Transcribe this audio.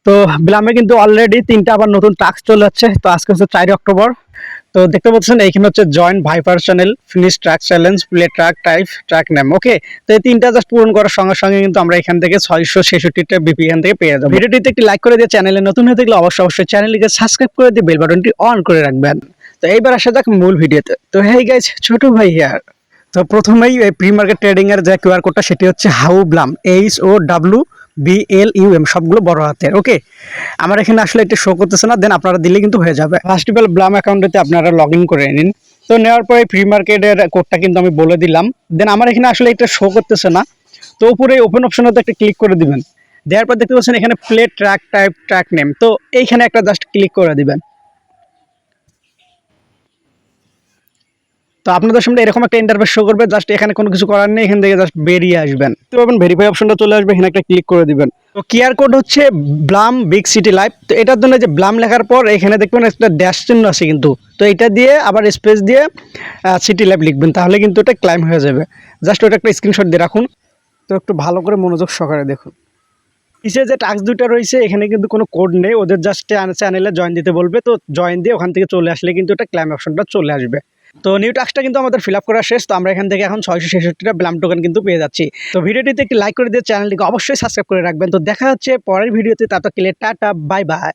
তো ব্লামে কিন্তু অলরেডি 3টা আবার নতুন টাস্ক চলে যাচ্ছে। তো আজকে হচ্ছে 4 অক্টোবর। তো দেখতে পাচ্ছেন এইখানে হচ্ছে join viper channel, finish track challenge, play track type, track name. Okay, তো এই 3টা জাস্ট পূরণ করার সঙ্গে সঙ্গে কিন্তু আমরা এখান থেকে 666টা বিপি এখান থেকে পেয়ে যাবো। ভিডিওটিতে একটি লাইক করে দিয়ে চ্যানেলে নতুন হয়ে থাকলে অবশ্যই চ্যানেলটিকে সাবস্ক্রাইব করে দিয়ে বেল বাটনটি অন করে রাখবেন। তো এইবার আসা যাক মূল ভিডিওতে। তো হেই গাইস, ছোট ভাই হিয়ার। তো প্রথমেই এই প্রি মার্কেট ট্রেডিং এর যে কিউআর কোডটা সেটি হচ্ছে হাউ ব্লাম, HOWBLUM, সবগুলো বড় হাতের। ওকে, আমার এখানে আসলে এটা শো করতেছে না, দেন আপনারা দিলে কিন্তু হয়ে যাবে। ফার্স্ট অফ অল ব্লাম অ্যাকাউন্টে আপনারা লগ ইন করে নিন। তো নেওয়ার পরে প্রি মার্কেটের কোডটা কিন্তু আমি বলে দিলাম। দেন আমার এখানে আসলে এটা শো করতেছে না, তো উপরে ওপেন অপশনতে একটা ক্লিক করে দিবেন। দেওয়ার পর দেখতে পাচ্ছেন এখানে play track type, track name, তো এইখানে একটা জাস্ট ক্লিক করে দিবেন। তো আপনাদের সামনে এরকম একটা ইন্টারফেস শো করবে, জাস্ট এখানে কোনো কিছু করার নেই, এখান থেকে জাস্ট বেরিয়ে আসবেন। তো পাবেন ভেরিফাই অপশনটা চলে আসবে, এখানে একটা ক্লিক করে দিবেন। তো কিউআর কোড হচ্ছে ব্লাম বিগ সিটি লাইভ। তো এটার জন্য যে ব্লাম লেখার পর এখানে দেখবেন একটা ড্যাশ চিহ্ন আছে কিন্তু, তো এটা দিয়ে আবার স্পেস দিয়ে সিটি লাইভ লিখবেন, তাহলে কিন্তু এটা ক্লাইম হয়ে যাবে। জাস্ট ওটা একটা স্ক্রিনশট দিয়ে রাখুন। তো একটু ভালো করে মনোযোগ সহকারে দেখুন। নিচে যে টাস্ক দুটো রয়েছে এখানে কিন্তু কোনো কোড নেই, ওদের জাস্ট চ্যানেলে জয়েন দিতে বলবে। তো জয়েন দিয়ে ওখান থেকে চলে আসলে কিন্তু এটা ক্লাইম অপশনটা চলে আসবে। তো নিউ টাস্কটা কিন্তু আমাদের ফিল আপ করা শেষ। তো আমরা এখান থেকে এখন 666টা ব্লাম টোকেন কিন্তু পেয়ে যাচ্ছি। তো ভিডিওটিতে একটি লাইক করে দিয়ে চ্যানেলটিকে অবশ্যই সাবস্ক্রাইব করে রাখবেন। তো দেখা হচ্ছে পরের ভিডিওতে, ততক্ষণে টাটা, বাই বাই।